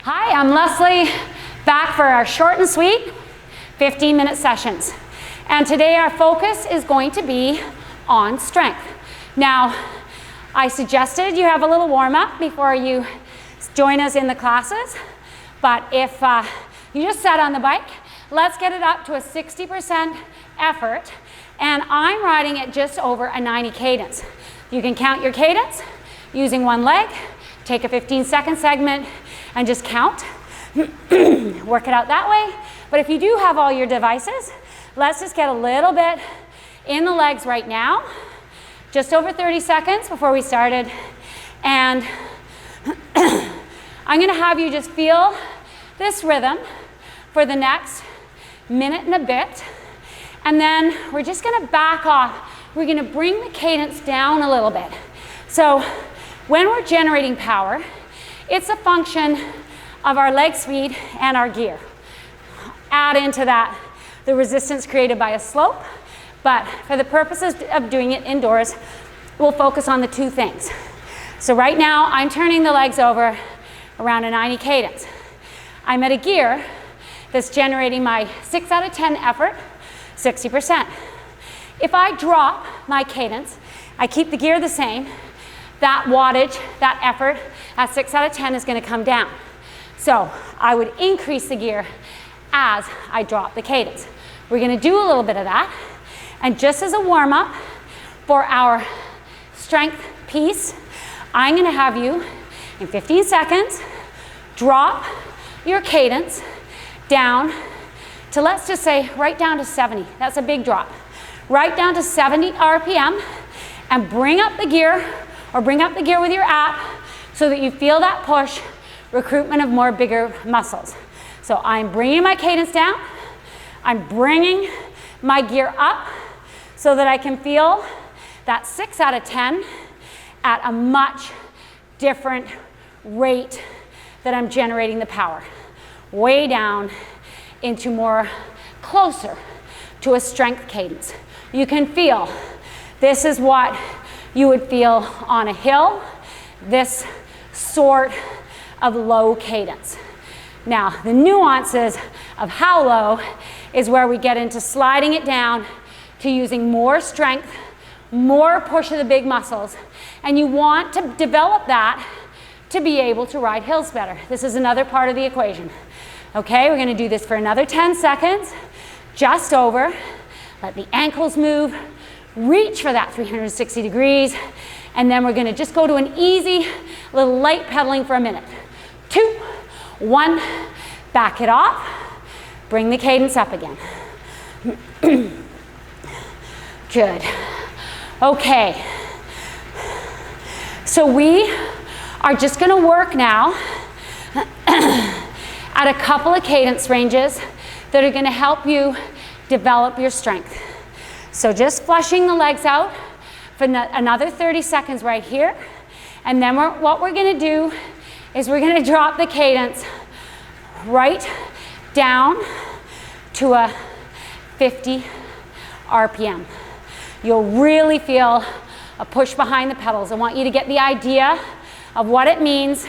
Hi, I'm Lesley, back for our short and sweet 15-minute sessions. And today our focus is going to be on strength. Now, I suggested you have a little warm-up before you join us in the classes. But if you just sat on the bike, let's get it up to a 60% effort. And I'm riding it just over a 90 cadence. You can count your cadence using one leg, take a 15-second segment, and just count. Work it out that way. But if you do have all your devices, let's just get a little bit in the legs right now. Just over 30 seconds before we started. And I'm going to have you just feel this rhythm for the next minute and a bit. And then we're just going to back off. We're going to bring the cadence down a little bit. So when we're generating power, it's a function of our leg speed and our gear. Add into that the resistance created by a slope, but for the purposes of doing it indoors, we'll focus on the two things. So right now, I'm turning the legs over around a 90 cadence. I'm at a gear that's generating my 6 out of 10 effort, 60%. If I drop my cadence, I keep the gear the same, that wattage, that effort, at 6 out of 10 is going to come down. So I would increase the gear as I drop the cadence. We're going to do a little bit of that. And just as a warm-up for our strength piece, I'm going to have you, in 15 seconds, drop your cadence down to, let's just say, right down to 70. That's a big drop. Right down to 70 RPM, and bring up the gear, or bring up the gear with your app so that you feel that push, recruitment of more bigger muscles. So I'm bringing my cadence down, I'm bringing my gear up so that I can feel that 6 out of 10 at a much different rate that I'm generating the power. Way down into more closer to a strength cadence. You can feel this is what you would feel on a hill, this sort of low cadence. Now, the nuances of how low is where we get into sliding it down to using more strength, more push of the big muscles, and you want to develop that to be able to ride hills better. This is another part of the equation. Okay, we're going to do this for another 10 seconds, just over. Let the ankles move, reach for that 360 degrees, and then we're going to just go to an easy little light pedaling for a minute. 2, 1, back it off, bring the cadence up again. Good. Okay, so we are just going to work now at a couple of cadence ranges that are going to help you develop your strength. So just flushing the legs out for another 30 seconds right here. And then what we're going to do is we're going to drop the cadence right down to a 50 RPM. You'll really feel a push behind the pedals. I want you to get the idea of what it means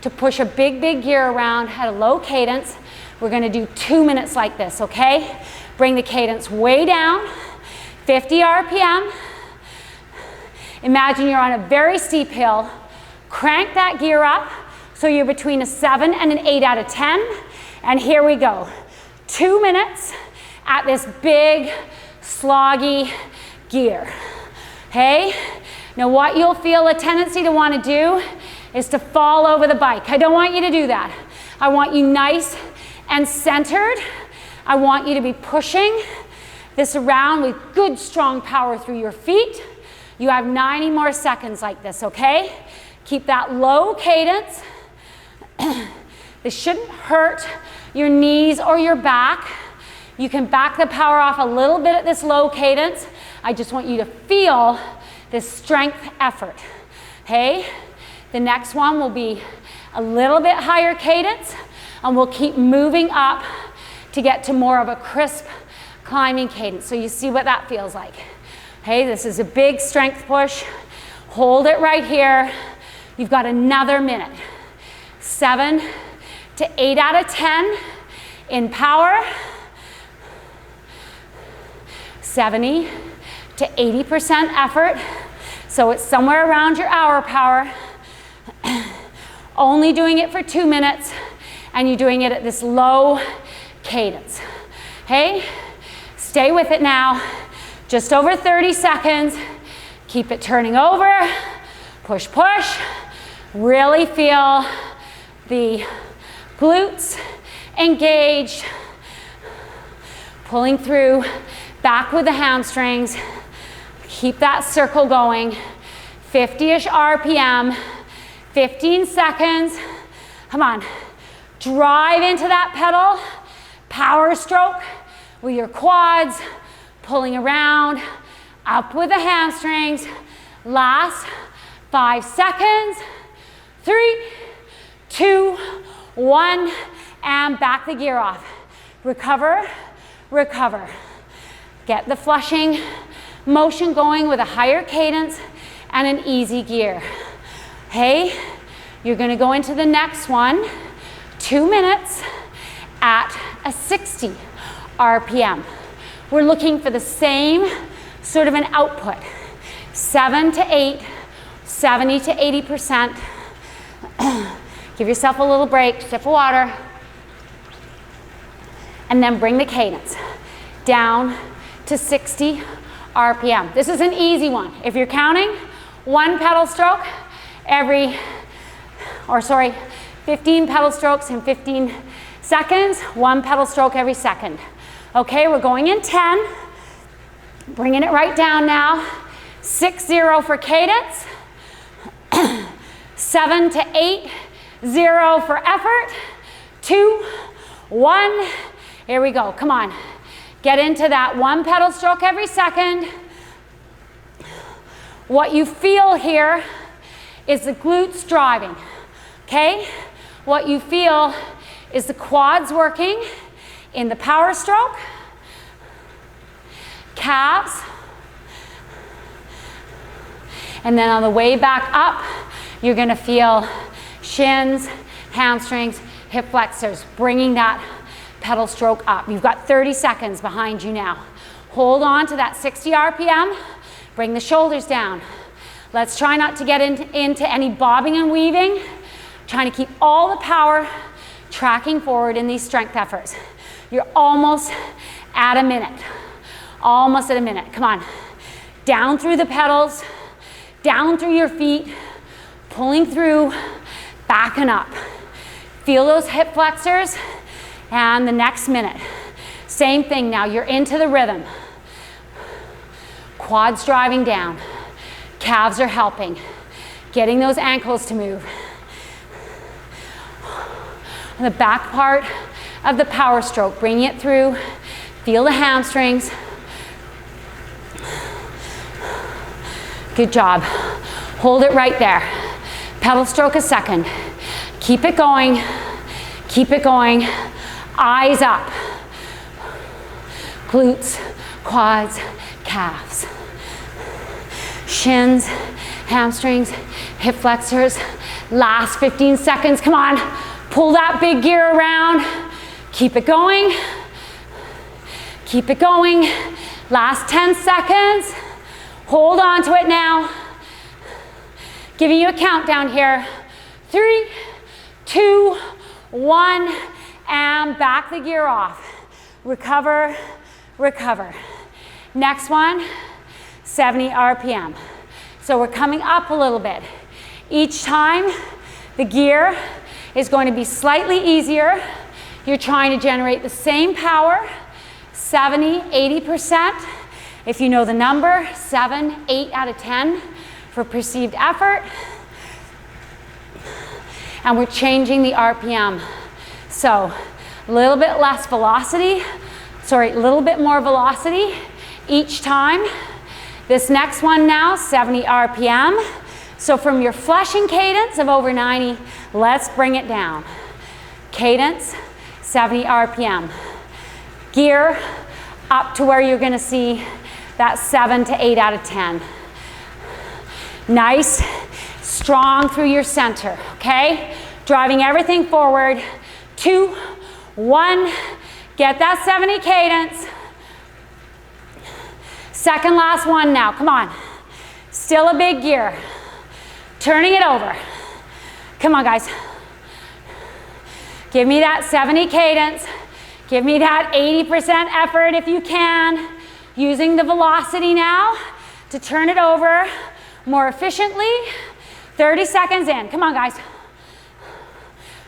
to push a big, big gear around at a low cadence. We're going to do 2 minutes like this, okay? Bring the cadence way down, 50 RPM. Imagine you're on a very steep hill. Crank that gear up so you're between a 7 and an 8 out of 10. And here we go. 2 minutes at this big, sloggy gear. Okay? Now what you'll feel a tendency to want to do is to fall over the bike. I don't want you to do that. I want you nice and centered. I want you to be pushing this around with good, strong power through your feet. You have 90 more seconds like this, okay? Keep that low cadence. This shouldn't hurt your knees or your back. You can back the power off a little bit at this low cadence. I just want you to feel this strength effort, okay? The next one will be a little bit higher cadence, and we'll keep moving up to get to more of a crisp climbing cadence. So you see what that feels like. Okay, this is a big strength push. Hold it right here. You've got another minute. 7, to 8 out of 10 in power, 70 to 80% effort. So it's somewhere around your hour power. Only doing it for 2 minutes, and you're doing it at this low cadence. Okay? Stay with it now. Just over 30 seconds. Keep it turning over. Push, push. Really feel the glutes engaged. Pulling through. Back with the hamstrings. Keep that circle going. 50-ish RPM. 15 seconds. Come on. Drive into that pedal. Power stroke with your quads. Pulling around. Up with the hamstrings. Last 5 seconds. 3, 2, 1. And back the gear off. Recover, recover. Get the flushing motion going with a higher cadence and an easy gear. Okay, you're going to go into the next one, 2 minutes at a 60 RPM. We're looking for the same sort of an output, 7 to 8, 70 to 80%. Give yourself a little break, sip of water, and then bring the cadence down to 60 RPM. This is an easy one. If you're counting, 1 pedal stroke every, 15 pedal strokes in 15 seconds, 1 pedal stroke every second. Okay, we're going in 10. Bringing it right down now. 6-0 for cadence. 7 to 8, 0 for effort. 2, 1. Here we go. Come on. Get into that 1 pedal stroke every second. What you feel here is the glutes driving. Okay? What you feel is the quads working in the power stroke. Calves. And then on the way back up, you're going to feel shins, hamstrings, hip flexors, bringing that pedal stroke up. You've got 30 seconds behind you now. Hold on to that 60 RPM. Bring the shoulders down. Let's try not to get into any bobbing and weaving. Trying to keep all the power tracking forward in these strength efforts. You're almost at a minute. Almost at a minute. Come on. Down through the pedals. Down through your feet. Pulling through. Backing up. Feel those hip flexors. And the next minute. Same thing now. You're into the rhythm. Quads driving down. Calves are helping. Getting those ankles to move. On the back part of the power stroke, bring it through. Feel the hamstrings. Good job. Hold it right there. Pedal stroke a second. Keep it going. Keep it going. Eyes up. Glutes, quads, calves. Shins, hamstrings, hip flexors. Last 15 seconds. Come on. Pull that big gear around. Keep it going. Keep it going. Last 10 seconds. Hold on to it now. Giving you a countdown here. 3, 2, 1, and back the gear off. Recover, recover. Next one, 70 RPM. So we're coming up a little bit. Each time, the gear is going to be slightly easier. You're trying to generate the same power, 70, 80%. If you know the number, 7, 8 out of 10 for perceived effort. And we're changing the RPM. So a little bit less velocity, a little bit more velocity each time. This next one now, 70 RPM. So from your flushing cadence of over 90, let's bring it down. Cadence, 70 RPM. Gear up to where you're going to see that 7 to 8 out of 10. Nice, strong through your center, okay? Driving everything forward, 2, 1. Get that 70 cadence. Second last one now, come on. Still a big gear. Turning it over. Come on, guys. Give me that 70 cadence. Give me that 80% effort if you can. Using the velocity now to turn it over more efficiently. 30 seconds in. Come on, guys.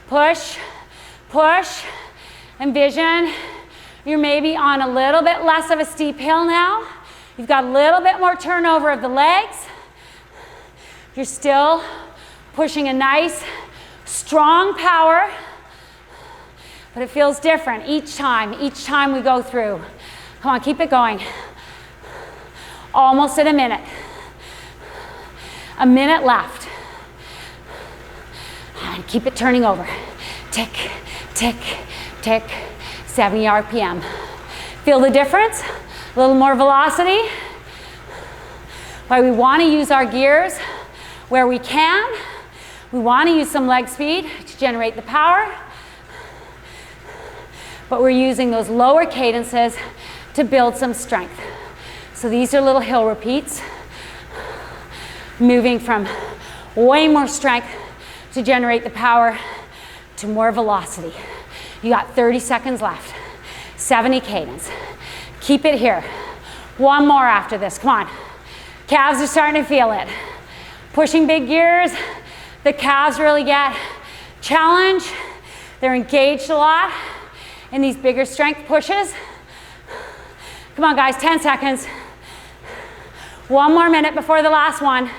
Push, push. Envision you're maybe on a little bit less of a steep hill now. You've got a little bit more turnover of the legs. You're still pushing a nice, strong power, but it feels different each time we go through. Come on, keep it going. Almost at a minute. A minute left. And keep it turning over. Tick, tick, tick. 70 RPM. Feel the difference? A little more velocity. Why we want to use our gears where we can. We want to use some leg speed to generate the power. But we're using those lower cadences to build some strength. So these are little hill repeats. Moving from way more strength to generate the power to more velocity. You got 30 seconds left. 70 cadence. Keep it here. One more after this. Come on. Calves are starting to feel it. Pushing big gears. The calves really get challenged. They're engaged a lot in these bigger strength pushes. Come on, guys. 10 seconds. One more minute before the last one.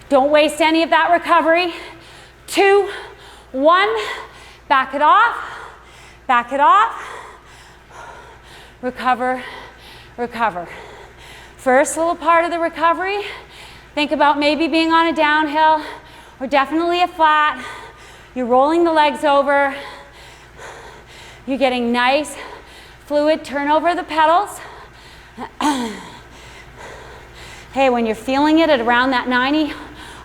Don't waste any of that recovery. 2, 1. Back it off, back it off, recover, recover. First little part of the recovery, think about maybe being on a downhill or definitely a flat. You're rolling the legs over. You're getting nice, fluid turnover of the pedals. Hey, when you're feeling it at around that 90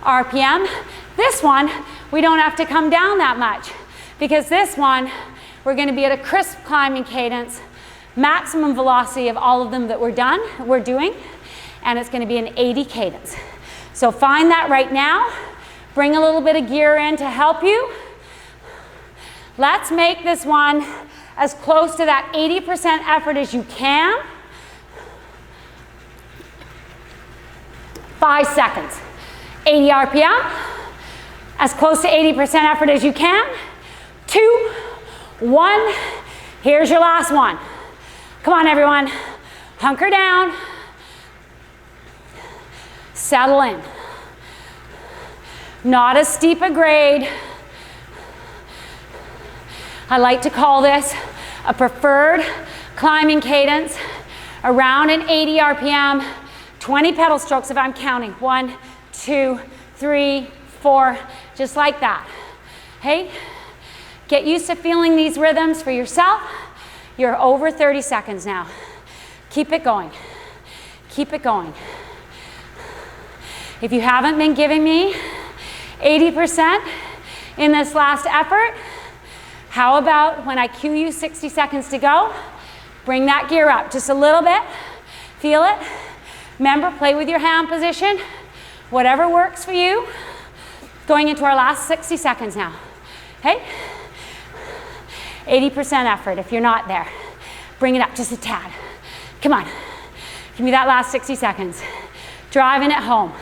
RPM, this one, we don't have to come down that much. Because this one, we're going to be at a crisp climbing cadence, maximum velocity of all of them that we're doing, and it's going to be an 80 cadence. So find that right now. Bring a little bit of gear in to help you. Let's make this one as close to that 80% effort as you can. 5 seconds. 80 RPM. As close to 80% effort as you can. 2, 1. Here's your last one. Come on, everyone. Hunker down. Settle in. Not as steep a grade. I like to call this a preferred climbing cadence. Around an 80 RPM. 20 pedal strokes if I'm counting. 1, 2, 3, 4. Just like that. Hey? Get used to feeling these rhythms for yourself. You're over 30 seconds now. Keep it going. Keep it going. If you haven't been giving me 80% in this last effort, how about when I cue you 60 seconds to go, bring that gear up just a little bit. Feel it. Remember, play with your hand position. Whatever works for you. Going into our last 60 seconds now. Okay? 80% effort if you're not there. Bring it up just a tad. Come on. Give me that last 60 seconds. Driving it home.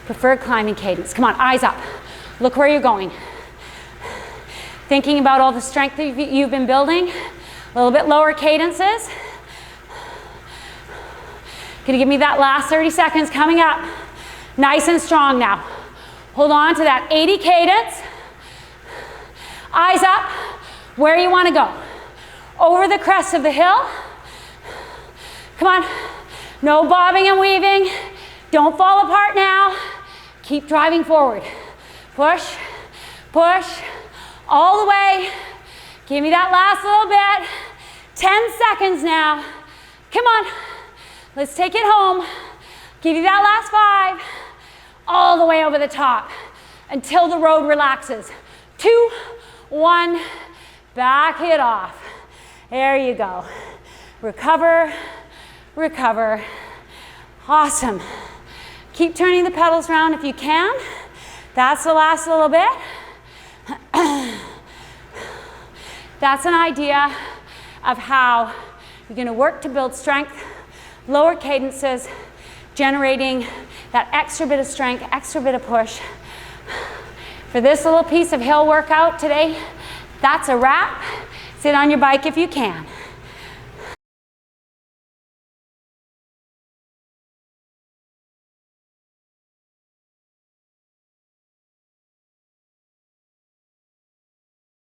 Preferred climbing cadence. Come on, eyes up. Look where you're going. Thinking about all the strength that you've been building. A little bit lower cadences. Gonna give me that last 30 seconds coming up. Nice and strong now. Hold on to that 80 cadence. Eyes up, where you want to go. Over the crest of the hill. Come on. No bobbing and weaving. Don't fall apart now. Keep driving forward. Push, push, all the way. Give me that last little bit. 10 seconds now. Come on. Let's take it home. Give you that last 5. All the way over the top. until the road relaxes. 2, 1, back it off. There you go. Recover, recover. Awesome. Keep turning the pedals around if you can. That's the last little bit. That's an idea of how you're going to work to build strength, lower cadences, generating that extra bit of strength, extra bit of push. For this little piece of hill workout today, that's a wrap. Sit on your bike if you can.